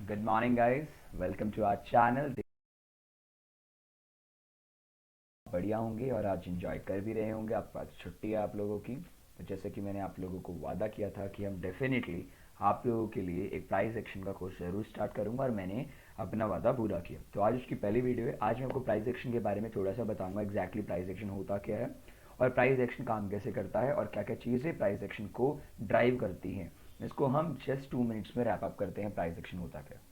Good morning, guys. Welcome to our channel. बढ़िया होंगे और आज इंजॉय कर भी रहे होंगे। आप आज छुट्टी है आप लोगों की, तो जैसे कि मैंने आप लोगों को वादा किया था कि हम डेफिनेटली आप लोगों के लिए एक प्राइस एक्शन का कोर्स जरूर स्टार्ट करूंगा और मैंने अपना वादा पूरा किया। तो आज उसकी पहली वीडियो है। आज मैं आपको प्राइस एक्शन के बारे में थोड़ा सा बताऊंगा, एग्जैक्टली प्राइस एक्शन होता क्या है और प्राइस एक्शन काम कैसे करता है और क्या क्या चीज़ें प्राइस एक्शन को ड्राइव करती हैं। इसको हम जस्ट 2 मिनट्स में रैप अप करते हैं। प्राइस एक्शन होता क्या है।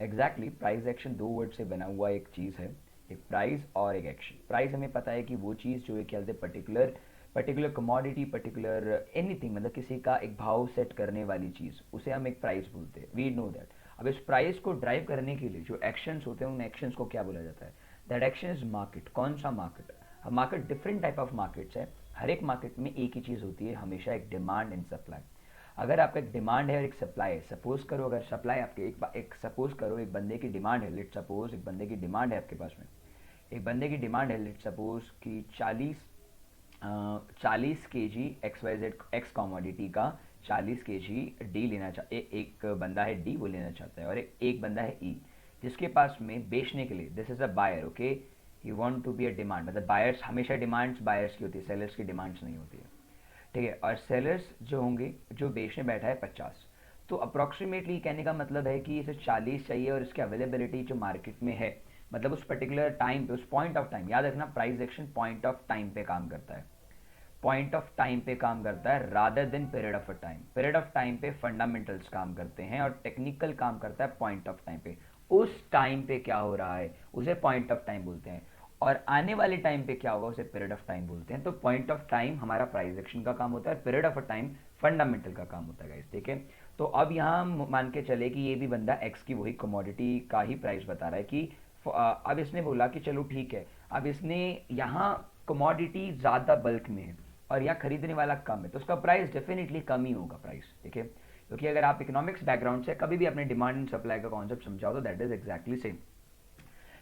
एग्जैक्टली प्राइस एक्शन दो वर्ड से बना हुआ एक चीज़ है, एक प्राइस और एक एक्शन। प्राइस हमें पता है कि वो चीज़ जो है क्या बोलते हैं, particular particular commodity, particular anything, मतलब किसी का एक भाव सेट करने वाली चीज़, उसे हम एक प्राइस बोलते हैं। We know that. अब इस प्राइस को ड्राइव करने के लिए जो एक्शंस होते हैं, उन एक्शंस को क्या बोला जाता है? That action is market. कौन सा market? Market different type of markets है। हर एक मार्केट में एक ही चीज़ होती है हमेशा, एक डिमांड एंड सप्लाई। अगर आपका एक डिमांड है और एक सप्लाई है, सपोज करो अगर सप्लाई आपके एक सपोज करो एक बंदे की डिमांड है, लेट सपोज एक बंदे की डिमांड है आपके पास में, एक बंदे की डिमांड है, लेट सपोज कि 40 kg X Y Z X commodity का 40 kg डी लेना चाहता, एक बंदा है डी, वो लेना चाहता है, और एक बंदा है ई जिसके पास में बेचने के लिए, this is a buyer, okay. He want to be a demand, मतलब बायर्स हमेशा डिमांड्स बायर्स की होती है, सेलर्स की डिमांड्स नहीं होती है, ठीक है। और सेलर्स जो होंगे, जो बेचने बैठा है 50, तो अप्रॉक्सीमेटली कहने का मतलब है कि इसे 40 चाहिए और इसकी अवेलेबिलिटी जो मार्केट में है, मतलब उस पर्टिकुलर टाइम पे, उस पॉइंट ऑफ टाइम, याद रखना price action point of time पे काम करता है, पॉइंट ऑफ टाइम पे काम करता है rather than period of a time. Period of time पे फंडामेंटल्स काम करते हैं और टेक्निकल काम करता है पॉइंट ऑफ टाइम पे। उस टाइम पे क्या हो रहा है उसे पॉइंट ऑफ टाइम बोलते हैं, और आने वाले टाइम पे क्या होगा उसे पीरियड ऑफ टाइम बोलते हैं। तो पॉइंट ऑफ टाइम हमारा प्राइस एक्शन का काम होता है, period of a time fundamental का काम होता है गाइस, ठीक है। तो अब यहाँ मान के चले कि ये भी बंदा एक्स की वही कमोडिटी का ही प्राइस बता रहा है कि अब इसने बोला कि चलो ठीक है, अब इसने यहाँ कमोडिटी ज़्यादा बल्क में है और यहाँ खरीदने वाला कम है, तो उसका प्राइस डेफिनेटली कम ही होगा प्राइस, ठीक है। क्योंकि अगर आप इकोनॉमिक्स बैकग्राउंड से कभी भी अपने डिमांड एंड सप्लाई का कॉन्सेप्ट समझाओ तो that is exactly same.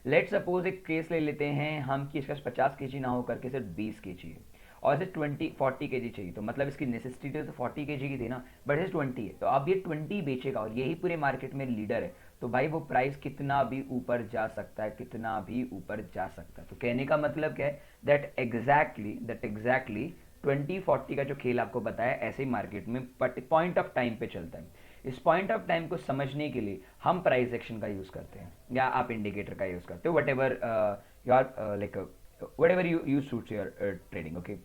Let suppose एक केस ले लेते हैं हम कि इसका 50 kg ना हो करके सिर्फ 20 kg है और इसे 40 kg चाहिए, तो मतलब इसकी नेसेसिटी तो 40 kg की थी ना, बट इसे 20 है, तो अब ये 20 बेचेगा और यही पूरे मार्केट में लीडर है, तो भाई वो प्राइस कितना भी ऊपर जा सकता है, कितना भी ऊपर जा सकता है। तो कहने का मतलब क्या है, दैट एग्जैक्टली 20-40 का जो खेल आपको बताया, ऐसे ही मार्केट में पॉइंट ऑफ टाइम पे चलता है। इस पॉइंट ऑफ टाइम को समझने के लिए हम प्राइस एक्शन का यूज करते हैं या आप इंडिकेटर का यूज करते हो, what ever your like what ever you suits your trading, okay.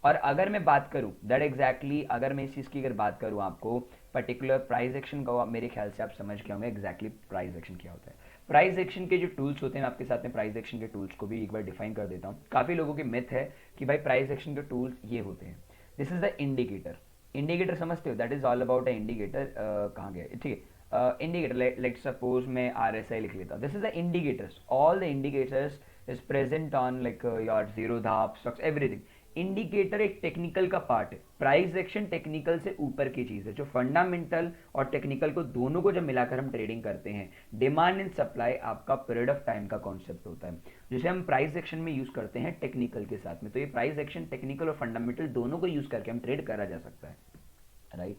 और अगर मैं बात करूं दैट एग्जैक्टली, अगर मैं इस चीज़ की अगर बात करूं आपको पर्टिकुलर प्राइस एक्शन का, मेरे ख्याल से आप समझ के होंगे एग्जैक्टली प्राइस एक्शन क्या होता है। प्राइस एक्शन के जो टूल्स होते हैं, मैं आपके साथ में प्राइस एक्शन के टूल्स को भी एक बार डिफाइन कर देता हूँ। काफ़ी लोगों की मिथ है कि भाई प्राइस एक्शन के टूल्स ये होते हैं। This is the indicator. Indicator समझते हो, that is all about a indicator. कहाँ गया, ठीक है। इंडिकेटर, लेट सपोज मैं आर एस आई लिख लेता हूँ, this is the indicators, all the indicators is present on like your zero धाप स्टॉक्स एवरीथिंग। इंडिकेटर एक टेक्निकल का पार्ट है, प्राइस एक्शन टेक्निकल से ऊपर की चीज है, जो फंडामेंटल और टेक्निकल को दोनों को जब मिलाकर हम ट्रेडिंग करते हैं। डिमांड एंड सप्लाई आपका पीरियड ऑफ टाइम का कॉन्सेप्ट होता है, जिसे हम प्राइस एक्शन में यूज करते हैं टेक्निकल के साथ में। तो ये प्राइस एक्शन टेक्निकल और फंडामेंटल दोनों को यूज करके हम ट्रेड करा जा सकता है, राइट।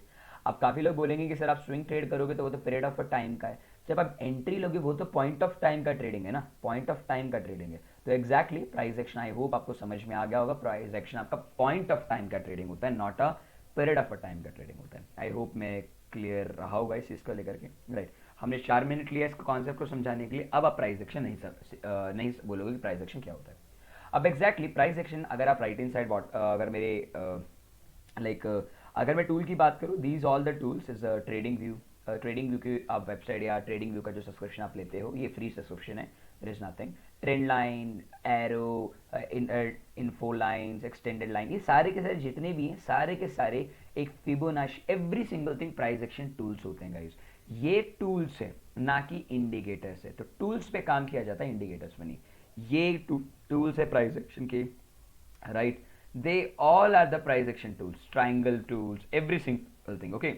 अब काफी लोग बोलेंगे कि सर आप स्विंग ट्रेड करोगे तो वो तो पीरियड ऑफ टाइम का है, जब आप एंट्री लोगे वो तो पॉइंट ऑफ टाइम का ट्रेडिंग है ना, पॉइंट ऑफ टाइम का ट्रेडिंग है। तो exactly price action, I hope आपको समझ में आ गया होगा, प्राइस एक्शन आपका पॉइंट ऑफ टाइम का ट्रेडिंग होता है, not a period of time का ट्रेडिंग होता है। आई होप मैं क्लियर रहा होगा इस चीज को लेकर के, राइट। हमने 4 मिनट लिया इसको कॉन्सेप्ट को समझाने के लिए, अब आप प्राइस एक्शन नहीं बोलोगे कि प्राइस एक्शन क्या होता है। अब एग्जैक्टली प्राइस एक्शन, अगर आप राइट हैंड साइड अगर मेरे लाइक अगर मैं टूल की बात करूँ, these all the tools is trading view. Trading view की आप वेबसाइट या ट्रेडिंग व्यू का जो सब्सक्रिप्शन आप लेते हो, ये फ्री सब्सक्रिप्शन है, there is nothing. Trend line, arrow, info lines, extended line, ये सारे के सारे जितने भी हैं, सारे के सारे एक Fibonacci, every single thing price action tools होते हैं गाइस। ये टूल्स है ना कि इंडिकेटर्स है, तो टूल्स पे काम किया जाता है, इंडिकेटर्स में नहीं। ये टूल्स है प्राइस एक्शन के, right? They all are the price action tools, triangle tools, every single thing, okay?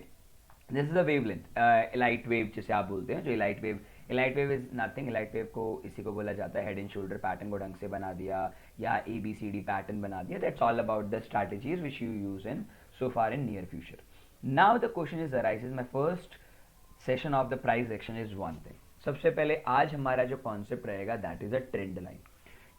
This is a wavelength, elite wave जिसे आप बोलते हैं, जो elite wave is nothing, elite wave को इसी को बोला जाता है, हेड एंड शोल्डर पैटर्न को ढंग से बना दिया या ABCD पैटर्न बना दिया, that's all about the strategies which you use in so far in near future. Now the question is arises, my first session of the price action is one thing. सबसे पहले आज हमारा जो concept रहेगा that is a trend line.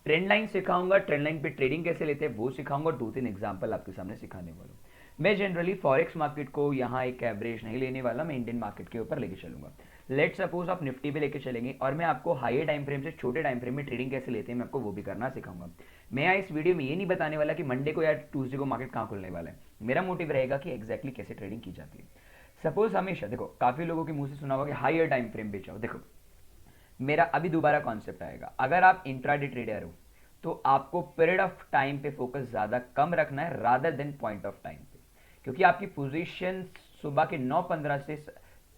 Trend line सिखाऊंगा, trend line पे trading कैसे लेते हैं वो सिखाऊंगा, 2-3 एग्जांपल आपके सामने सिखाने वाला हूँ। मैं जनरली फॉरेक्स मार्केट को यहाँ एक एवरेज नहीं लेने वाला, मैं इंडियन मार्केट के ऊपर लेके चलूंगा। लेट सपोज आप निफ्टी पे लेके चलेंगे और मैं आपको हायर टाइम फ्रेम से छोटे टाइम फ्रेम में ट्रेडिंग कैसे लेते हैं मैं आपको वो भी करना सिखाऊंगा। मैं यहाँ इस वीडियो में ये नहीं बताने वाला कि मंडे को या ट्यूसडे को मार्केट कहाँ खुलने वाला है। मेरा मोटिव रहेगा कि एग्जैक्टली कैसे ट्रेडिंग की जाती है। सपोज हमेशा देखो, काफी लोगों के मुंह से सुना होगा कि हायर टाइम फ्रेम पे जाओ। देखो मेरा अभी दोबारा कॉन्सेप्ट आएगा, अगर आप इंट्राडे ट्रेडर हो तो आपको पीरियड ऑफ टाइम पे फोकस ज्यादा कम रखना है rather than point of time पे, क्योंकि आपकी पोजीशन सुबह के 9:15 से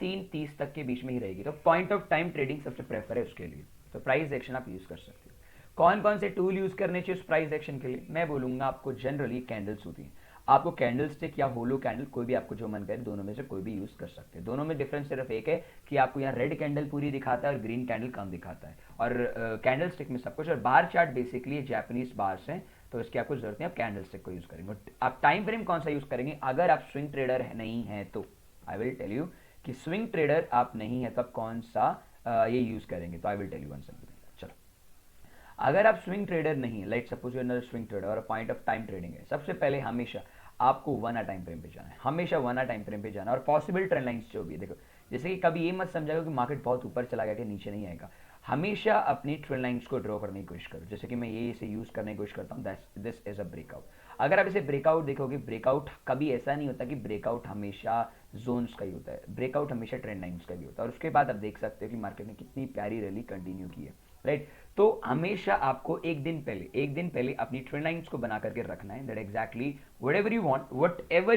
3:30 तक के बीच में ही रहेगी। तो पॉइंट ऑफ टाइम ट्रेडिंग सबसे प्रेफर है उसके लिए। तो प्राइस एक्शन आप यूज कर सकते हो। कौन कौन से टूल यूज करने चाहिए उस प्राइस एक्शन के लिए, मैं बोलूंगा आपको जनरली कैंडल्स होती है। आपको कैंडल स्टिक या होलो कैंडल, कोई भी आपको जो मन करे, दोनों में से कोई भी यूज कर सकते हैं। दोनों में डिफरेंस सिर्फ एक है कि आपको यहाँ रेड कैंडल पूरी दिखाता है और ग्रीन कैंडल कम दिखाता है, और कैंडल स्टिक में सब कुछ। और bar chart basically Japanese bars हैं, तो इसकी आपको जरूरत नहीं, आप कैंडल स्टिक को यूज करेंगे। आप टाइम फ्रेम कौन सा यूज करेंगे, अगर आप स्विंग ट्रेडर नहीं है तो आई विल टेल यू कि स्विंग ट्रेडर आप नहीं है तो आप कौन सा ये यूज करेंगे। तो I will tell you one simple. चलो, अगर आप स्विंग ट्रेडर नहीं है, like suppose you are swing trader और पॉइंट ऑफ टाइम ट्रेडिंग है, सबसे पहले हमेशा आपको 1 आवर टाइम फ्रेम पे जाना है, हमेशा 1 आवर टाइम फ्रेम पे जाना है। और पॉसिबल ट्रेंड लाइंस जो भी है, देखो जैसे कि कभी ये मत समझाओ कि मार्केट बहुत ऊपर चला गया कि नीचे नहीं आएगा। हमेशा अपनी ट्रेंड लाइंस को ड्रॉ करने की कोशिश करो। जैसे कि मैं ये इसे यूज करने की कोशिश करता हूँ, दिस इज अ ब्रेकआउट। अगर आप इसे ब्रेकआउट देखोगे, ब्रेकआउट कभी ऐसा नहीं होता कि ब्रेकआउट हमेशा जोन्स का ही होता है, ब्रेकआउट हमेशा ट्रेंड लाइंस का भी होता है। और उसके बाद आप देख सकते हो कि मार्केट ने कितनी प्यारी रैली कंटिन्यू की है, राइट। तो हमेशा आपको एक दिन पहले अपनी ट्रेंड लाइंस को बना करके रखना है, that exactly what ever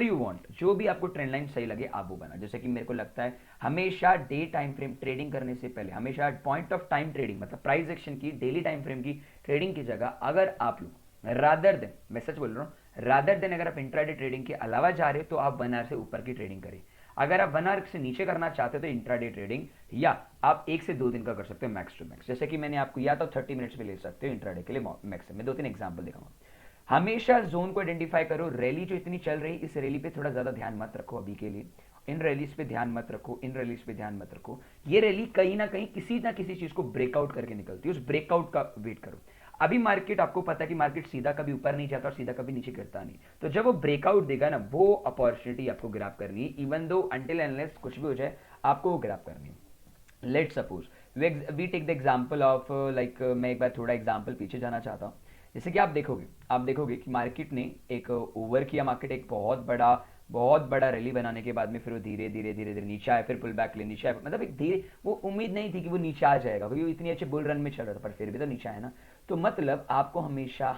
you want, जो भी आपको ट्रेंड लाइन सही लगे आप वो बना। जैसे कि मेरे को लगता है हमेशा डे टाइम फ्रेम ट्रेडिंग करने से पहले, हमेशा पॉइंट ऑफ टाइम ट्रेडिंग मतलब प्राइस एक्शन की डेली टाइम फ्रेम की ट्रेडिंग की जगह, अगर आप लोग रादर देन, मैं सच बोल रहा हूँ, रादर देन अगर आप इंट्राडे ट्रेडिंग के अलावा जा रहे हो तो आप 1 आवर से ऊपर की ट्रेडिंग करें। अगर आप 1 आवर से नीचे करना चाहते हो तो इंट्राडे ट्रेडिंग या आप 1 से 2 दिन का कर सकते हो मैक्स टू मैक्स। जैसे कि मैंने आपको या तो 30 मिनट्स में ले सकते हो इंट्राडे के लिए मैक्स। मैं 2-3 एग्जांपल दिखाऊंगा। हमेशा जोन को आइडेंटिफाई करो। रैली जो इतनी चल रही है, इस रैली पे थोड़ा ज्यादा ध्यान मत रखो अभी के लिए, इन रैलीज पे ध्यान मत रखो, इन रैलीज पे ध्यान मत रखो। ये रैली कहीं ना किसी चीज को ब्रेकआउट करके निकलती है, उस ब्रेकआउट का वेट करो। अभी मार्केट, आपको पता है कि मार्केट सीधा कभी ऊपर नहीं जाता और सीधा कभी नीचे गिरता नहीं, तो जब वो ब्रेकआउट देगा ना, वो अपॉर्चुनिटी आपको ग्रैब करनी है, इवन दो अंटिल एनलेस कुछ भी हो जाए आपको वो ग्रैब करनी है। Let suppose we take the example of like, मैं एक बार थोड़ा एग्जांपल पीछे जाना चाहता हूँ। जैसे कि आप देखोगे कि मार्केट ने एक ओवर किया, मार्केट एक बहुत बड़ा रैली बनाने के बाद में फिर वो धीरे धीरे नीचे आया, फिर पुल बैक ले नीचे आया, मतलब एक धीरे, वो उम्मीद नहीं थी कि वो नीचे आ जाएगा क्योंकि वो इतनी अच्छे बुल रन में चल रहा था, पर फिर भी तो नीचे आया ना। तो मतलब आपको हमेशा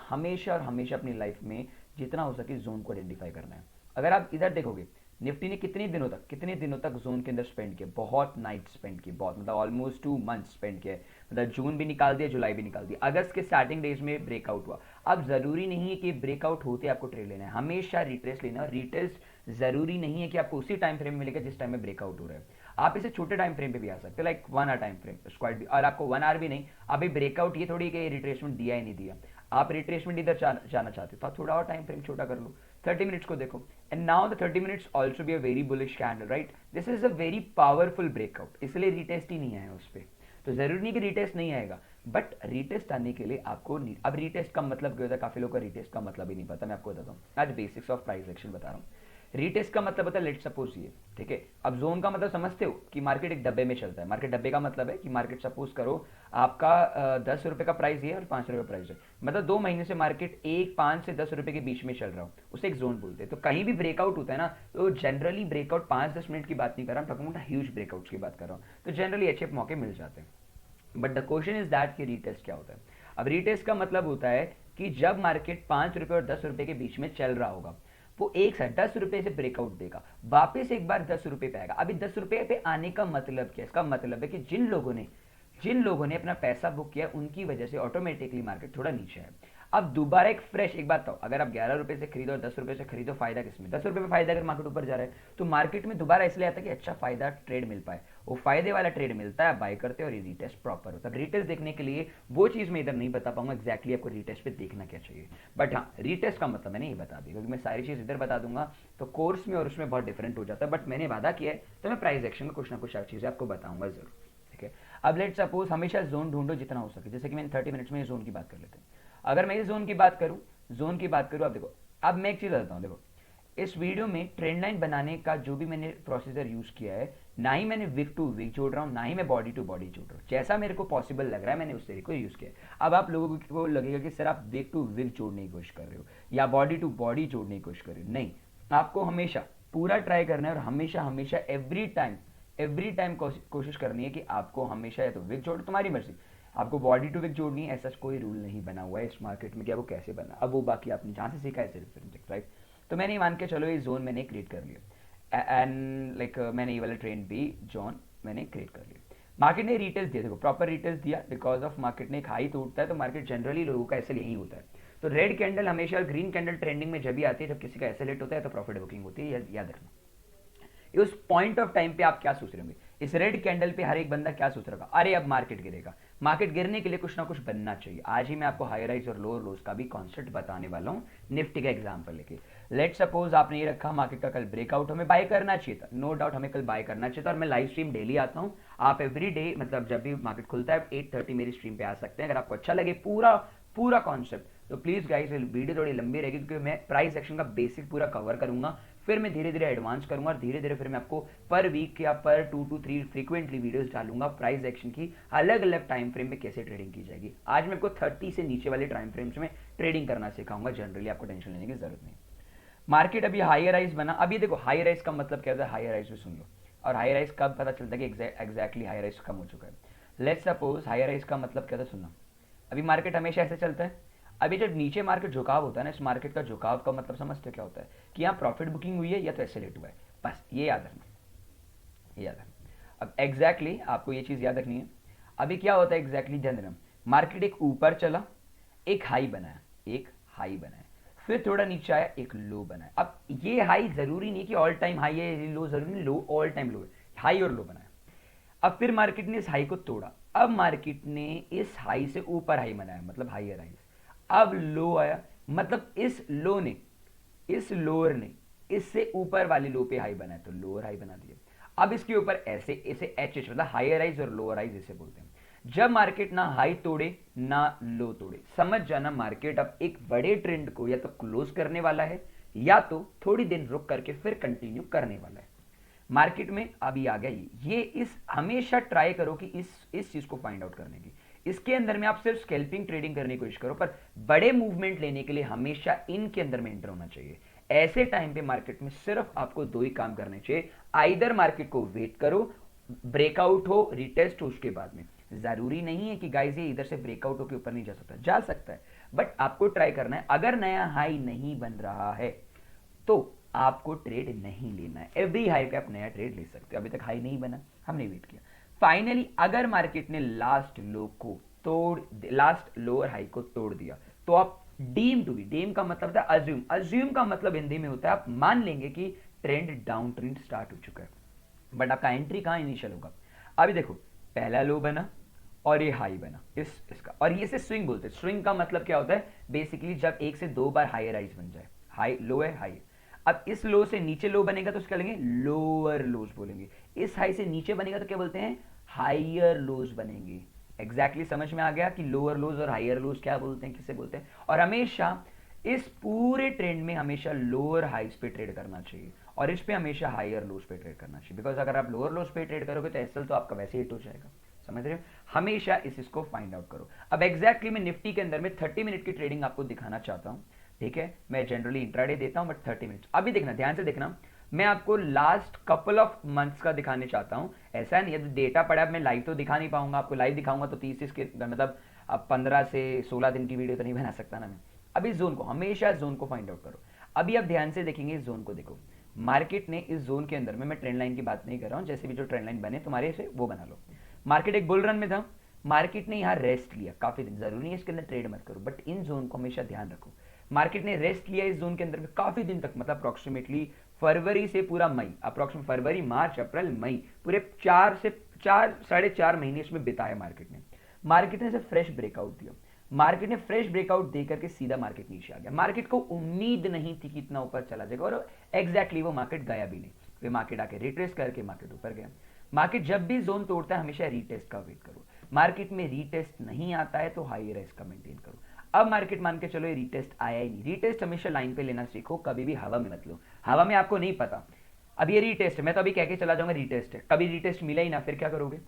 अपनी लाइफ में जितना हो सके जोन को आइडेंटिफाई करना है। अगर आप इधर देखोगे, निफ्टी ने कितने दिनों तक जोन के अंदर स्पेंड किया, बहुत नाइट स्पेंड की, बहुत मतलब ऑलमोस्ट 2 मंथ स्पेंड किया, मतलब जून भी निकाल दिया, जुलाई भी निकाल दिया, अगस्त के स्टार्टिंग डेज में ब्रेकआउट हुआ। अब जरूरी नहीं है कि ब्रेकआउट होते आपको ट्रेड लेना है, हमेशा रिट्रेस लेना है। और रिट्रेस जरूरी नहीं है कि आपको उसी टाइम फ्रेम में मिलेगा जिस टाइम में ब्रेकआउट हो रहा है, आप इसे छोटे टाइम फ्रेम पे भी आ सकते हो, like 1 hour time frame squad भी। और आपको 1 आवर भी नहीं, अभी ब्रेकआउट ये थोड़ी कि रिट्रेसमेंट दिया ही नहीं दिया, आप रिट्रेसमेंट इधर जाना चाहते हो तो आप थोड़ा और टाइम फ्रेम छोटा कर लो, 30 मिनट्स को देखो। And now the 30 minutes also be a very bullish candle, right. This is a very powerful breakout, इसलिए रिटेस्ट ही नहीं आया उस पर। तो जरूरी नहीं कि रिटेस्ट नहीं आएगा, बट रिटेस्ट आने के लिए आपको अब रिटेस्ट का मतलब क्या होता है, काफी लोगों को रिटेस्ट का मतलब ही नहीं पता। मैं आपको बताता हूँ, आज बेसिक्स ऑफ प्राइस एक्शन बता रहा हूँ। रिटेस्ट का मतलब होता है, लेट सपोज ये, ठीक है। अब जोन का मतलब समझते हो कि मार्केट एक डब्बे में चलता है। मार्केट डब्बे का मतलब है कि मार्केट सपोज करो आपका 10 रुपए का प्राइस है और 5 रुपए प्राइस है, मतलब 2 महीने से मार्केट 5 से 10 रुपए के बीच में चल रहा हो, उसे एक जोन बोलते हैं। तो कहीं भी ब्रेकआउट होता है ना, तो जनरली ब्रेकआउट 5-10 मिनट की बात नहीं कर रहा हूँ, ह्यूज ब्रेकआउट्स की बात कर रहा हूँ, तो जनरली अच्छे मौके मिल जाते हैं। But the question is that कि रीटेस्ट क्या होता है। अब रीटेस्ट का मतलब होता है कि जब मार्केट 5 रुपए और 10 रुपए के बीच में चल रहा होगा, वो एक साथ 10 रुपए से ब्रेकआउट देगा, वापस एक बार 10 रुपए पे आएगा। अभी 10 रुपए पे आने का मतलब क्या है, इसका मतलब है कि जिन लोगों ने अपना पैसा बुक किया, उनकी वजह से ऑटोमेटिकली मार्केट थोड़ा नीचे है। अब दोबारा एक बात बताओ, अगर आप 11 रुपए से खरीदो और 10 रुपए से खरीदो, फायदा किसमें? 10 रुपए में फायदा अगर मार्केट ऊपर जा रहा है तो मार्केट में दोबारा इसलिए आता है कि अच्छा फायदा ट्रेड मिल पाए, वो फायदे वाला ट्रेड मिलता है, बाय करते हैं और ये रीटेस्ट प्रॉपर होता है। रीटेस्ट देखने के लिए वो चीज़ मैं इधर नहीं बता पाऊंगा एग्जैक्टली आपको रीटेस्ट पे देखना क्या चाहिए, बट हाँ रीटेस्ट का मतलब मैंने ये बता दिया, क्योंकि मैं सारी चीज़ इधर बता दूंगा तो कोर्स में और उसमें बहुत डिफरेंट हो जाता है, बट मैंने वादा किया है तो मैं प्राइस एक्शन में कुछ ना कुछ चीज़ें आपको बताऊंगा जरूर, ठीक है। अब लेट सपोज हमेशा जोन ढूंढो जितना हो सके, जैसे कि मैंने 30 मिनट्स में जोन की बात कर लेते हैं। अगर मैं इस जोन की बात करूं, अब देखो, अब मैं एक चीज़ बताता हूँ, देखो इस वीडियो में ट्रेंड लाइन बनाने का जो भी मैंने प्रोसीजर यूज किया है, ना ही मैंने विक टू विक जोड़ रहा हूँ, ना ही मैं बॉडी टू बॉडी जोड़ रहा हूँ, जैसा मेरे को पॉसिबल लग रहा है मैंने उस तरीके को यूज किया है। अब आप लोगों को लगेगा कि सर आप विक टू विक जोड़ने की कोशिश कर रहे हो या बॉडी टू बॉडी जोड़ने की कोशिश कर रहे हो, नहीं, आपको हमेशा पूरा ट्राई करना है और हमेशा हमेशा एवरी टाइम कोशिश करनी है कि आपको हमेशा या तो विक जोड़, तुम्हारी मर्जी, आपको बॉडी टू विक जोड़नी है, ऐसा कोई रूल नहीं बना हुआ है इस मार्केट में कि आपको कैसे बना, अब वो बाकी आपने जहाँ से सीखा है सिर्फ, राइट। तो मैंने मान के चलो ये जोन मैंने क्रिएट कर लिया एंड लाइक मैंने ये वाला ट्रेंड भी जोन मैंने क्रिएट कर लिया। मार्केट ने रिटेल्स दिया, देखो प्रॉपर रिटेल्स दिया, बिकॉज ऑफ मार्केट ने एक हाई तोड़ता है तो मार्केट जनरली लोगों का ऐसे यही होता है। तो रेड कैंडल हमेशा ग्रीन कैंडल ट्रेंडिंग में जब भी आती है, जब किसी का ऐसे लेट होता है तो प्रॉफिट बुकिंग होती है, याद रखना। उस पॉइंट ऑफ टाइम पे आप क्या सोच रहे होंगे, इस रेड कैंडल पे हर एक बंदा क्या सोच रहा होगा, अरे अब मार्केट गिरेगा। मार्केट गिरने के लिए कुछ ना कुछ बनना चाहिए। आज ही मैं आपको हाई राइज और लोअर लोज का भी कॉन्सेप्ट बताने वाला हूँ निफ्टी का एग्जांपल लेके। लेट सपोज आपने ये रखा मार्केट का कल ब्रेकआउट, हमें बाय करना चाहिए था, नो डाउट हमें कल बाय करना चाहिए था, और मैं लाइव स्ट्रीम डेली आता हूँ, आप एवरी डे मतलब जब भी मार्केट खुलता है 8:30 मेरी स्ट्रीम पे आ सकते हैं। अगर आपको अच्छा लगे पूरा कॉन्सेप्ट तो प्लीज गाइस वीडियो थोड़ी लंबी रहेगी, क्योंकि मैं प्राइस एक्शन का बेसिक पूरा कवर करूंगा, फिर मैं धीरे धीरे एडवांस करूंगा और धीरे धीरे फिर मैं आपको पर वीक या पर 2 to 3 फ्रीक्वेंटली वीडियोस डालूंगा प्राइस एक्शन की, अलग अलग टाइम फ्रेम में कैसे ट्रेडिंग की जाएगी। आज मैं आपको 30 से नीचे वाले टाइम फ्रेम्स में ट्रेडिंग करना सिखाऊंगा, जनरली आपको टेंशन लेने की जरूरत नहीं। मार्केट अभी हायर राइज बना, अभी देखो हाई राइज का मतलब क्या होता है, हायर राइज भी सुन लो, और हाई राइज कब पता चलता है कि एग्जैक्टली हाई राइज कम हो चुका है। लेट्स सपोज हाई राइज का मतलब क्या था, सुनना, अभी मार्केट हमेशा ऐसे चलता है, अभी जब नीचे मार्केट झुकाव होता है ना, इस मार्केट का झुकाव का मतलब समझते हो क्या होता है, कि यहाँ प्रॉफिट बुकिंग हुई है या तो एसेलेट हुआ है, बस ये याद रखना, ये याद रखना। अब एग्जैक्टली आपको ये चीज याद रखनी है, अभी क्या होता है एग्जैक्टली जनरल, मार्केट एक ऊपर चला, एक हाई बनाया, फिर थोड़ा नीचे आया, एक लो बनाया। अब ये हाई जरूरी नहीं कि ऑल टाइम हाई है, लो जरूरी नहीं, लो ऑल टाइम लो है, हाई और लो बनाया। अब फिर मार्केट ने इस हाई को तोड़ा, अब मार्केट ने इस हाई से ऊपर हाई बनाया, मतलब हाई राइज, अब लो आया, मतलब इस लो ने, इस लोअर ने इससे ऊपर वाले लो पे हाई बनाया, तो लोअर हाई बना दिया। अब इसके ऊपर ऐसे इसे एच एच मतलब हायर राइज और लोअर राइज इसे बोलते हैं। जब मार्केट ना हाई तोड़े ना लो तोड़े, समझ जाना मार्केट अब एक बड़े ट्रेंड को या तो क्लोज करने वाला है या तो थोड़ी दिन रुक करके फिर कंटिन्यू करने वाला है। मार्केट में अभी आ गया ये इस हमेशा ट्राई करो कि इस चीज को फाइंड आउट करने की, इसके अंदर में आप सिर्फ स्कैल्पिंग ट्रेडिंग करने की कोशिश करो, पर बड़े मूवमेंट लेने के लिए हमेशा इनके अंदर में एंटर होना चाहिए। ऐसे टाइम पे मार्केट में सिर्फ आपको दो ही काम करने चाहिए, आइदर मार्केट को वेट करो, ब्रेकआउट हो, रिटेस्ट हो, उसके बाद में जरूरी नहीं है कि गाइस ये इधर से ब्रेकआउट हो के ऊपर नहीं जा सकता है, बट आपको ट्राई करना है। अगर नया हाई नहीं बन रहा है तो आपको ट्रेड नहीं लेना है, एवरी हाई पे आप नया ट्रेड ले सकते हो। अभी तक हाई नहीं बना, हमने वेट किया, फाइनली अगर मार्केट ने लास्ट लो को तोड़, लास्ट लोअर हाई को तोड़ दिया, तो आप डीम टू बी, डीम का मतलब था अज्यूम, अज्यूम का मतलब हिंदी में होता है आप मान लेंगे कि ट्रेंड डाउन ट्रेंड स्टार्ट हो चुका है, बट आपका एंट्री कहां इनिशियल होगा। अभी देखो पहला लो बना और ये हाई बना इसका, और ये से स्विंग बोलते हैं। स्विंग का मतलब क्या होता है, बेसिकली जब एक से दो बार हाई राइज बन जाए, हाई लो है हाई, अब इस लो से नीचे लो बनेगा तो उसका लेंगे लोअर लोज बोलेंगे, इस हाई से नीचे बनेगा तो क्या बोलते हैं, हाइयर लोज बनेंगे। एग्जैक्टली समझ में आ गया कि लोअर लोज और हाइयर लोज क्या बोलते हैं, किसे बोलते हैं। और हमेशा इस पूरे ट्रेंड में हमेशा लोअर हाइज पे ट्रेड करना चाहिए और इस पे हमेशा हाइयर लोज पे ट्रेड करना चाहिए, बिकॉज अगर आप लोअर लोज पे ट्रेड करोगे तो एसएल तो आपका वैसे हिट हो जाएगा, समझ रहे हो। हमेशा इसको फाइंड आउट करो। अब एग्जैक्टली मैं निफ्टी के अंदर में 30 मिनट की ट्रेडिंग आपको दिखाना चाहता हूं, ठीक है। मैं जनरली इंट्राडे देता हूं बट 30 मिनट्स, अभी देखना ध्यान से देखना, मैं आपको लास्ट कपल ऑफ मंथ्स का दिखाने चाहता हूं। ऐसा नहीं, यदि डेटा पड़ा मैं लाइव तो दिखा नहीं पाऊंगा आपको, लाइव दिखाऊंगा तो 30 के मतलब अब 15 से 16 दिन की वीडियो तो नहीं बना सकता ना मैं। अभी जोन को, हमेशा जोन को फाइंड आउट करो। अभी आप ध्यान से देखेंगे इस जोन को, देखो मार्केट ने इस जोन के अंदर में, मैं ट्रेंड लाइन की बात नहीं कर रहा हूं, जैसे भी जो ट्रेंड लाइन बने तुम्हारे से वो बना लो। मार्केट एक बुल रन में था, मार्केट ने यहाँ रेस्ट लिया काफी दिन, जरूरी है इसके अंदर ट्रेड मत करो, बट इन जोन को हमेशा ध्यान रखो। मार्केट ने रेस्ट लिया इस जोन के अंदर में काफी दिन तक, मतलब अप्रोक्सीमेटली फरवरी से पूरा मई, अप्रोक्सीमेट फरवरी मार्च अप्रैल मई, पूरे 4 से 4.5 महीने इसमें बिताए मार्केट ने। मार्केट ने फ्रेश ब्रेकआउट दिया, मार्केट ने फ्रेश ब्रेकआउट देकर के सीधा मार्केट नीचे आ गया। मार्केट को उम्मीद नहीं थी कि इतना ऊपर चला जाएगा और एग्जैक्टली वो मार्केट गया भी नहीं। वे मार्केट आके रिट्रेस करके मार्केट ऊपर गया। मार्केट जब भी जोन तोड़ता है हमेशा रीटेस्ट का वेट करो। मार्केट में रीटेस्ट नहीं आता है तो हाई राइज का मेंटेन करो। अब मार्केट मान के चलो ये रीटेस्ट आया ही नहीं। रीटेस्ट हमेशा लाइन पे लेना सीखो, कभी भी हवा में मत लो। हवा में आपको नहीं पता अब ये रीटेस्ट है, मैं तो अभी कह के चला जाऊंगा रीटेस्ट है, कभी रीटेस्ट मिला ही ना, फिर क्या करोगे?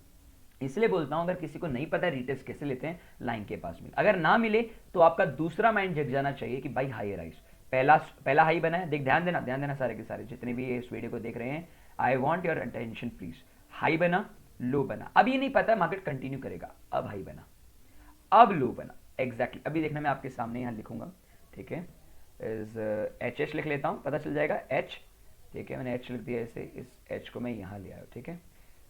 इसलिए बोलता हूं अगर किसी को नहीं पता रीटेस्ट कैसे लेते हैं, लाइन के पास मिले, अगर ना मिले तो आपका दूसरा माइंड जग जाना चाहिए कि भाई हाई राइज, पहला हाई बना है, देख ध्यान देना सारे के सारे जितने भी इस वीडियो को देख रहे हैं, I want your attention please. High बना, लो बना, अब ये नहीं पता मार्केट कंटिन्यू करेगा, अब हाई बना, अब लो बना, एग्जैक्टली अभी देखना मैं आपके सामने यहां लिखूंगा, ठीक है, इज एच एच लिख लेता हूं, पता चल जाएगा एच, ठीक है, मैंने एच लिख दिया ऐसे, इस एच को मैं यहां ले आया, ठीक है,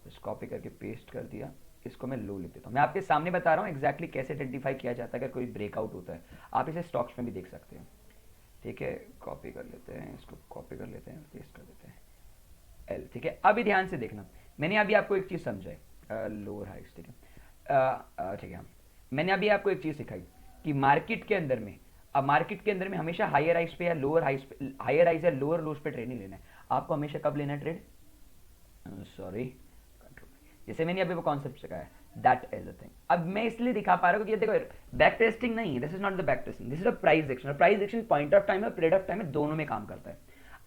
इस कॉपी करके पेस्ट कर दिया, इसको मैं लो लिख देता हूं। मैं आपके सामने बता रहा हूं एग्जैक्टली कैसे आइडेंटिफाई किया जाता है अगर कोई ब्रेकआउट होता है। आप इसे स्टॉक्स में भी देख सकते हैं, ठीक है, कॉपी कर लेते हैं, इसको कॉपी कर लेते हैं, पेस्ट कर देते हैं एल, ठीक है। अभी ध्यान से देखना, मैंने अभी आपको एक चीज समझाई, लोअर हाइस, ठीक है, ठीक है, मैंने अभी आपको एक चीज सिखाई कि मार्केट के अंदर में, अब मार्केट के अंदर में हमेशा हायर हाइस पे या लोअर हाइस पे, हायर हाइस या लोअर लोस पे ट्रेड नहीं लेना है आपको, हमेशा कब लेना है ट्रेड, सॉरी, जैसे मैंने अभी वो कॉन्सेप्ट सिखाया, दैट इज द थिंग। अब मैं इसलिए दिखा पा रहा हूँ क्योंकि देखो बैक टेस्टिंग नहीं, this is not the back testing, this is a price action. Price action point of time है, पीरियड ऑफ टाइम है, दोनों में काम करता है।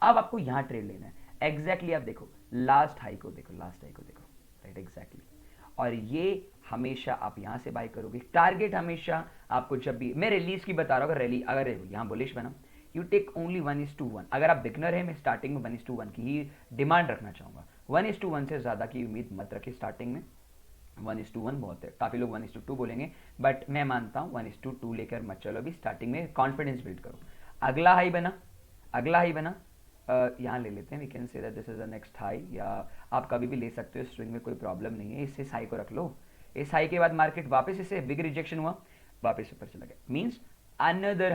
अब आपको यहाँ ट्रेड लेना है, एग्जैक्टली आप देखो लास्ट हाई को देखो, लास्ट हाई को देखो, राइट, एग्जैक्टली, और ये हमेशा आप यहां से बाय करोगे। टारगेट हमेशा आपको जब भी, मैं रिलीज की बता रहा हूँ, रैली अगर यहाँ बुलिश बना, यू टेक ओनली 1:1। अगर आप बिगनर है, मैं स्टार्टिंग में 1:1 की ही डिमांड रखना चाहूंगा, 1:1 से ज्यादा की उम्मीद मत रखिए स्टार्टिंग में। 1:1 बहुत है, काफी लोग 1:2 बोलेंगे, बट मैं मानता हूँ 1:2 लेकर मत चलो, अभी स्टार्टिंग में कॉन्फिडेंस बिल्ड करो। अगला हाई बना, अगला हाई बना, यहाँ ले लेते हैं, we can say that this is the next high, या आप कभी भी ले सकते हो, स्विंग में कोई प्रॉब्लम नहीं है। इस हाई को रख लो, इस हाई के बाद मार्केट वापस इसे बिग रिजेक्शन हुआ, वापस ऊपर चला गया, means another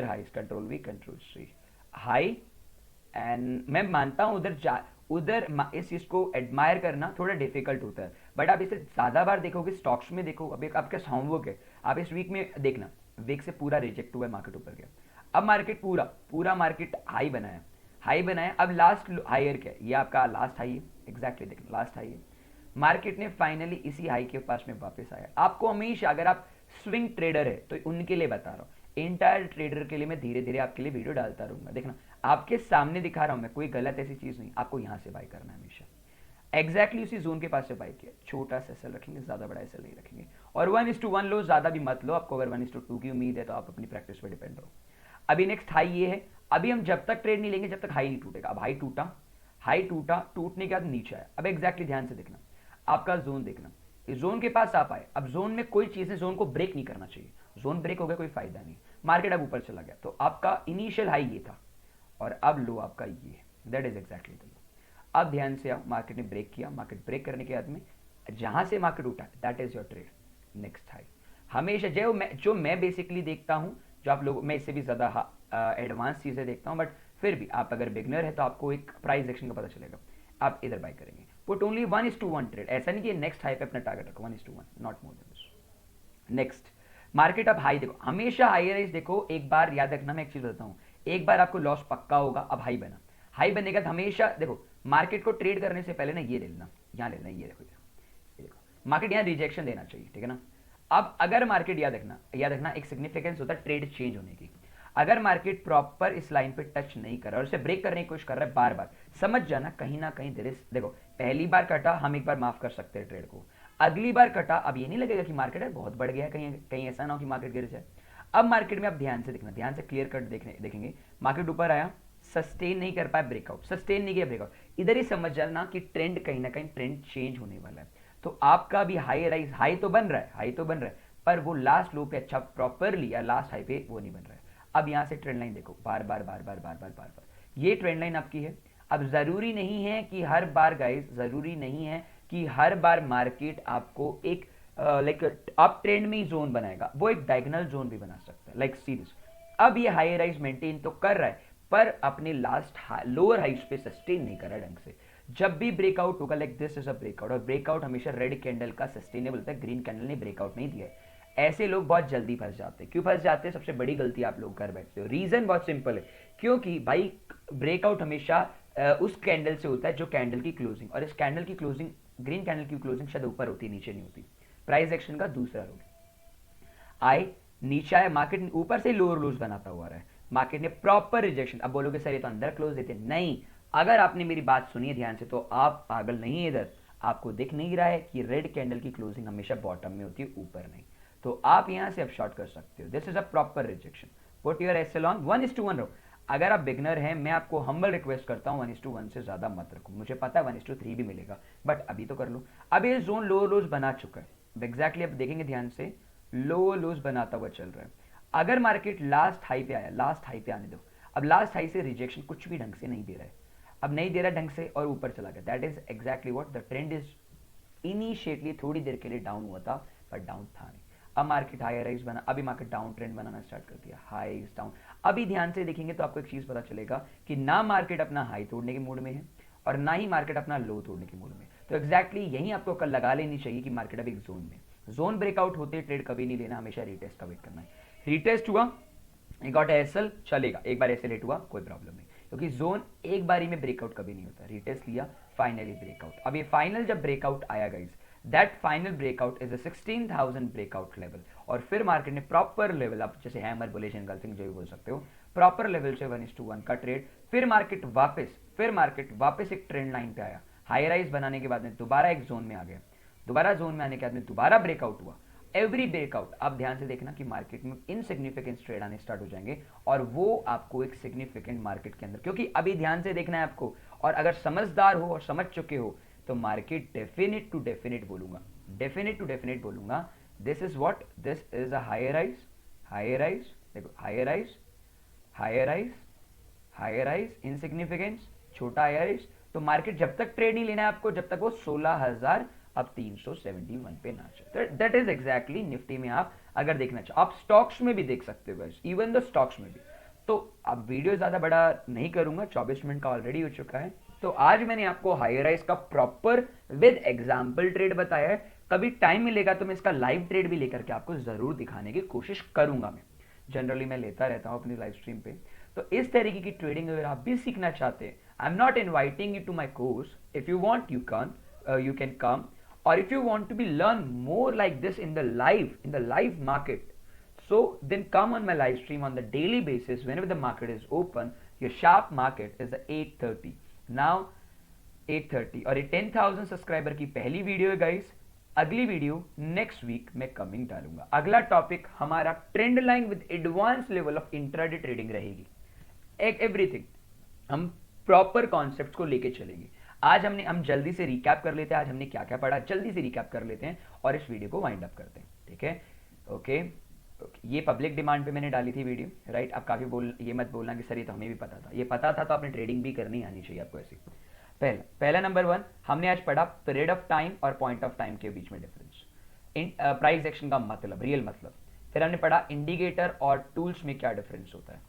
highs, control we control C high. And मैं मानता हूं उधर इस चीज को एडमायर करना थोड़ा डिफिकल्ट होता है, बट आप इसे ज्यादा बार देखोगे, स्टॉक्स में देखो, अभी आपका होमवर्क है, आप इस वीक में देखना, वीक से पूरा रिजेक्ट हुआ, मार्केट ऊपर गया, अब मार्केट पूरा मार्केट हाई बनाया, अब लास्ट हायर क्या है, ये आपका लास्ट हाई है, एग्जैक्टली देखना लास्ट हाई है। मार्केट ने फाइनली इसी हाई के पास में वापस आया। आपको हमेशा, अगर आप स्विंग ट्रेडर है तो उनके लिए बता रहा हूँ, इंटायर ट्रेडर के लिए मैं धीरे धीरे आपके लिए वीडियो डालता रहूंगा, देखना आपके सामने दिखा रहा हूं मैं, कोई गलत ऐसी चीज नहीं, आपको यहां से बाय करना है हमेशा, एग्जैक्टली उसी जोन के पास से बाय किया, छोटा सा एसएल रखेंगे, ज्यादा बड़ा एसएल नहीं रखेंगे, और 1:1 लो, ज्यादा भी मत लो। आपको अगर 1:2 की उम्मीद है तो आप अपनी प्रैक्टिस पे डिपेंड रहो। अभी नेक्स्ट हाई ये है, अभी हम जब तक ट्रेड नहीं लेंगे जब तक हाई नहीं टूटेगा। अब हाई टूटा, टूटने के बाद नीचे आया, अब एग्जैक्टली ध्यान से देखना, आपका जोन देखना, इस जोन के पास आप आए, अब जोन में कोई चीज है, जोन को ब्रेक नहीं करना चाहिए, जोन ब्रेक हो गया कोई फायदा नहीं, मार्केट अब ऊपर चला गया, तो आपका इनिशियल हाई ये था और अब लो आपका ये है, that is exactly the low. अब ध्यान से आओ, मार्केट ने ब्रेक किया, मार्केट ब्रेक करने के बाद में जहां से मार्केट उठा, that is your trade, next high. हमेशा जो मैं बेसिकली देखता हूं, जो आप लोग, मैं इससे भी ज्यादा एडवांस चीजें देखता हूं, बट फिर भी आप अगर बिगनर है तो आपको एक प्राइस एक्शन का पता चलेगा, आप इधर बाय करेंगे, पुट ओनली 1:1 ट्रेड, ऐसा नहीं कि नेक्स्ट हाई पे अपना टारगेट रखो, 1:1, not more than this. Next market, अब हाई देखो, हमेशा हाई राइज देखो, एक बार याद रखना, मैं एक चीज बताता हूं, एक बार आपको लॉस पक्का होगा। अब हाई बना, हाई बनेगा तो हमेशा देखो, मार्केट को ट्रेड करने से पहले ना ये ले लेना, यहाँ ले लेना, ये देखो मार्केट यहाँ रिजेक्शन देना चाहिए, ठीक है ना। अब अगर मार्केट, याद रखना एक सिग्निफिकेंस होता है ट्रेड चेंज होने की, अगर मार्केट प्रॉपर इस लाइन पे टच नहीं कर रहा और उसे ब्रेक करने की कोशिश कर रहा है बार बार, समझ जाना कहीं ना कहीं देखो, पहली बार कटा, हम एक बार माफ कर सकते हैं ट्रेड को, अगली बार कटा, अब ये नहीं लगेगा कि मार्केट है बहुत बढ़ गया, कहीं ऐसा ना हो कि मार्केट गिर जाए। अब मार्केट में आप ध्यान से देखना, ध्यान से क्लियर कट देखेंगे, मार्केट ऊपर आया, सस्टेन नहीं कर पाया, ब्रेकआउट, सस्टेन नहीं किया, ब्रेकआउट, इधर ही समझ जाना कि ट्रेंड कहीं ना कहीं ट्रेंड चेंज होने वाला है। तो आपका भी हाई तो बन रहा है, पर वो लास्ट लो पे अच्छा प्रॉपरली, या लास्ट हाई पे वो नहीं बन रहा है। अब यहां से ट्रेंड लाइन देखो, बार बार ये ट्रेंड लाइन आपकी है। अब जरूरी नहीं है कि हर बार गाइस, जरूरी नहीं है कि हर बार मार्केट आपको एक लाइक अप ट्रेंड में ही जोन बनाएगा, वो एक डायगोनल जोन भी बना सकता है, लाइक सीरीज। अब ये हाई राइज मेंटेन तो कर रहा है, पर अपने लास्ट लोअर हाइट्स पे सस्टेन नहीं करा ढंग से। जब भी ब्रेकआउट होगा like this is a breakout, और ब्रेकआउट हमेशा रेड कैंडल का सस्टेनेबल होता है, ग्रीन कैंडल ने ब्रेकआउट नहीं दिया है, ऐसे लोग बहुत जल्दी फंस जाते हैं। क्यों फंस जाते हैं? सबसे बड़ी गलती आप लोग कर बैठते हो। रीजन बहुत सिंपल है, क्योंकि भाई ब्रेकआउट हमेशा उस कैंडल से होता है जो कैंडल की क्लोजिंग, और इस कैंडल की क्लोजिंग, ग्रीन कैंडल की क्लोजिंग शायद ऊपर होती है, नीचे नहीं होती। प्राइस एक्शन का दूसरा रूल, आए नीचे आए, मार्केट ऊपर से लोअर लोज बनाता हुआ रहा है, मार्केट ने प्रॉपर रिजेक्शन। अब बोलोगे सर ये तो अंदर क्लोज देते, नहीं। अगर आपने मेरी बात सुनी है ध्यान से तो आप पागल नहीं है इधर, आपको दिख नहीं रहा है कि रेड कैंडल की क्लोजिंग हमेशा बॉटम में होती है, ऊपर नहीं। तो आप यहां से अब शॉर्ट कर सकते हो। This is a proper rejection. Put your SL on 1:1 रहो। अगर आप बिगनर हैं, मैं आपको हम्बल रिक्वेस्ट करता हूं 1:1 से ज्यादा मत रखो। मुझे पता है 1:3 भी मिलेगा, बट अभी तो कर लो। अब ये जोन लो लोज बना चुका है एग्जैक्टली, अब देखेंगे ध्यान से, लो लोज बनाता हुआ चल रहा है। अगर मार्केट लास्ट हाई पे आया, लास्ट हाई पे आने दो। अब लास्ट हाई से रिजेक्शन कुछ भी ढंग से नहीं दे रहा है, अब नहीं दे रहा ढंग से और ऊपर चला गया। That is exactly what the trend is. Initially थोड़ी देर के लिए डाउन हुआ था, पर डाउन था नहीं। अब मार्केट हाई राइज बना, अभी मार्केट डाउन ट्रेंड बनाना स्टार्ट कर दिया, हाईज डाउन। अभी ध्यान से देखेंगे तो आपको एक चीज पता चलेगा कि ना मार्केट अपना हाई तोड़ने के मूड में है और ना ही मार्केट अपना लो तोड़ने के मूड में। तो एग्जैक्टली यही आपको कल लगा लेनी चाहिए कि मार्केट अब एक जोन में, जोन ब्रेकआउट होते ट्रेड कभी नहीं लेना, हमेशा रीटेस्ट का वेट करना है। रीटेस्ट हुआ, गॉट एसएल, चलेगा, एक बार एसएल हिट हुआ कोई प्रॉब्लम नहीं, क्योंकि जोन एक बारी में ब्रेकआउट कभी नहीं होता। रीटेस्ट लिया, फाइनली ब्रेकआउट। अब ये फाइनल जब ब्रेकआउट आया guys, that final breakout is a 16,000 breakout level, और फिर मार्केट ने प्रॉपर लेवल, आप जैसे हैमर बुलिश गल्फिंग जो भी बोल सकते हो, प्रॉपर लेवल से 1:1 का ट्रेड। फिर मार्केट वापस एक ट्रेंड लाइन पे आया, हाई राइज बनाने के बाद में दोबारा एक जोन में आ गया, दोबारा जोन में आने के बाद में दोबारा ब्रेकआउट हुआ। एवरी ब्रेकआउट आप ध्यान से देखना कि मार्केट में इनसिग्निफिकेंट ट्रेड आने स्टार्ट हो जाएंगे, और वो आपको एक सिग्निफिकेंट मार्केट के अंदर, क्योंकि अभी ध्यान से देखना है आपको, और अगर समझदार हो और समझ चुके हो तो मार्केट डेफिनेट टू डेफिनेट बोलूंगा, डेफिनेट टू डेफिनेट बोलूंगा, this is what, this is a higher rise, higher rise, देखो higher rise, higher rise, higher rise, insignificance, छोटा हायर राइज। तो मार्केट जब तक ट्रेड नहीं लेना है आपको, जब तक वो 16,000 अब 371 पे ना चले। दैट इज एग्जैक्टली निफ्टी में आप अगर देखना चाहो, आप स्टॉक्स में भी देख सकते हो गाइस, इवन द स्टॉक्स में भी। तो अब वीडियो ज्यादा बड़ा नहीं करूंगा, 24 मिनट का ऑलरेडी हो चुका है। तो आज मैंने आपको हायर राइज का प्रॉपर विद एग्जाम्पल ट्रेड बताया है। कभी टाइम मिलेगा तो मैं इसका लाइव ट्रेड भी लेकर के आपको जरूर दिखाने की कोशिश करूंगा। मैं जनरली मैं लेता रहता हूं अपनी लाइव स्ट्रीम पे। तो इस तरीके की ट्रेडिंग अगर आप भी सीखना चाहते हैं, I am not inviting you to my course, if you want you can come, or if you want to be learn more like this in the live market, so then come on my live stream on the daily basis whenever the market is open. Your sharp market is the 8:30 now, 8:30, और ये 10,000 subscriber की पहली video है guys. अगली video next week में coming डालूंगा। अगला topic हमारा trend line with advance level of intraday trading रहेगी। एवरीथिंग हम प्रॉपर कॉन्सेप्ट को लेके चलेंगे। आज हम जल्दी से रिकैप कर लेते हैं, आज हमने क्या क्या पढ़ा जल्दी से रिकैप कर लेते हैं और इस वीडियो को वाइंड अप करते हैं, ठीक है। ओके, ये पब्लिक डिमांड पे मैंने डाली थी वीडियो, राइट। अब काफी ये मत बोलना कि सर ये तो हमें भी पता था, ये पता था तो आपने ट्रेडिंग भी करनी आनी चाहिए आपको ऐसी। पहला नंबर 1 हमने आज पढ़ा पीरियड ऑफ टाइम और पॉइंट ऑफ टाइम के बीच में डिफरेंस, प्राइस एक्शन का मतलब, रियल मतलब। फिर हमने पढ़ा इंडिकेटर और टूल्स में क्या डिफरेंस होता है।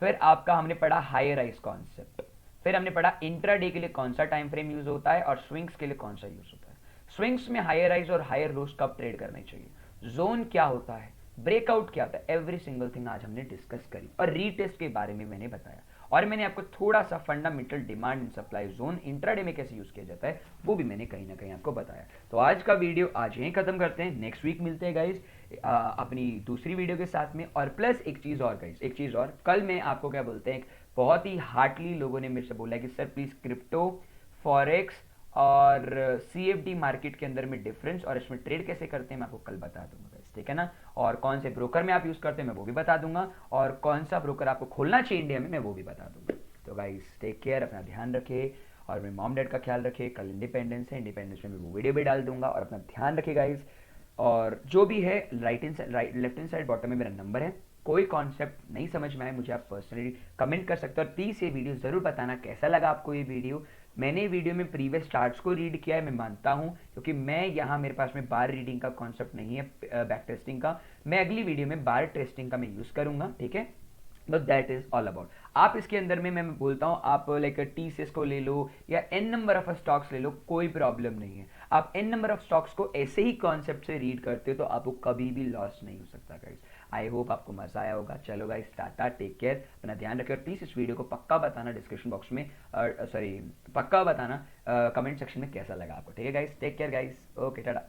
फिर आपका हमने पढ़ा हायर राइज कॉन्सेप्ट। फिर हमने पढ़ा इंट्राडे के लिए कौन सा टाइम फ्रेम यूज होता है और स्विंग्स के लिए कौन सा यूज होता है। स्विंग्स में हायर राइज और हायर लोस कब ट्रेड करने चाहिए, जोन क्या होता है, ब्रेकआउट क्या होता है, एवरी सिंगल थिंग आज हमने डिस्कस करी। और रीटेस्ट के बारे में मैंने बताया, और मैंने आपको थोड़ा सा fundamental demand and supply zone intraday में कैसे यूज किया जाता है वो भी मैंने कहीं ना कहीं आपको बताया। तो आज का वीडियो आज यहीं खत्म करते हैं, नेक्स्ट वीक मिलते हैं गाइज अपनी दूसरी वीडियो के साथ में। और प्लस एक चीज और गाइज, एक चीज और, कल मैं आपको क्या बोलते हैं, बहुत ही हार्डली लोगों ने मेरे से बोला कि सर प्लीज क्रिप्टो, फॉरेक्स और सीएफडी मार्केट के अंदर में डिफरेंस और इसमें ट्रेड कैसे करते हैं मैं आपको कल बता दूंगा, ठीक है ना। और कौन से ब्रोकर में आप यूज करते हैं मैं वो भी बता दूंगा, और कौन सा ब्रोकर आपको खोलना चाहिए इंडिया में मैं वो भी बता दूंगा। तो गाइस टेक केयर, अपना ध्यान रखे और मेरे मॉम डैड का ख्याल रखे। कल इंडिपेंडेंस है, इंडिपेंडेंस में वो वीडियो भी डाल दूंगा, और अपना ध्यान रखे गाइस। और जो भी है लेफ्ट हैंड साइड बॉटम में मेरा नंबर है, कोई कॉन्सेप्ट नहीं समझ में आए मुझे आप पर्सनली कमेंट कर सकते हो। और प्लीज ये वीडियो जरूर बताना कैसा लगा आपको ये वीडियो। मैंने वीडियो में प्रीवियस चार्ट्स को रीड किया है, मैं मानता हूं, क्योंकि मैं यहाँ मेरे पास में बार रीडिंग का कॉन्सेप्ट नहीं है बैक टेस्टिंग का। मैं अगली वीडियो में बार टेस्टिंग का मैं यूज करूंगा, ठीक है। तो दैट इज ऑल अबाउट। आप इसके अंदर में मैं बोलता हूँ आप लाइक टी सी एस को ले लो या एन नंबर ऑफ स्टॉक्स ले लो, कोई प्रॉब्लम नहीं है। आप एन नंबर ऑफ स्टॉक्स को ऐसे ही कॉन्सेप्ट से रीड करते हो तो आपको कभी भी लॉस नहीं हो सकता गाइस। आई होप आपको मजा आया होगा। चलो गाइस, टाटा, टेक केयर, अपना ध्यान रखिए और प्लीज इस वीडियो को पक्का बताना डिस्क्रिप्शन बॉक्स में, सॉरी पक्का बताना कमेंट सेक्शन में कैसा लगा आपको। ठीक है guys, take care guys, okay Tata.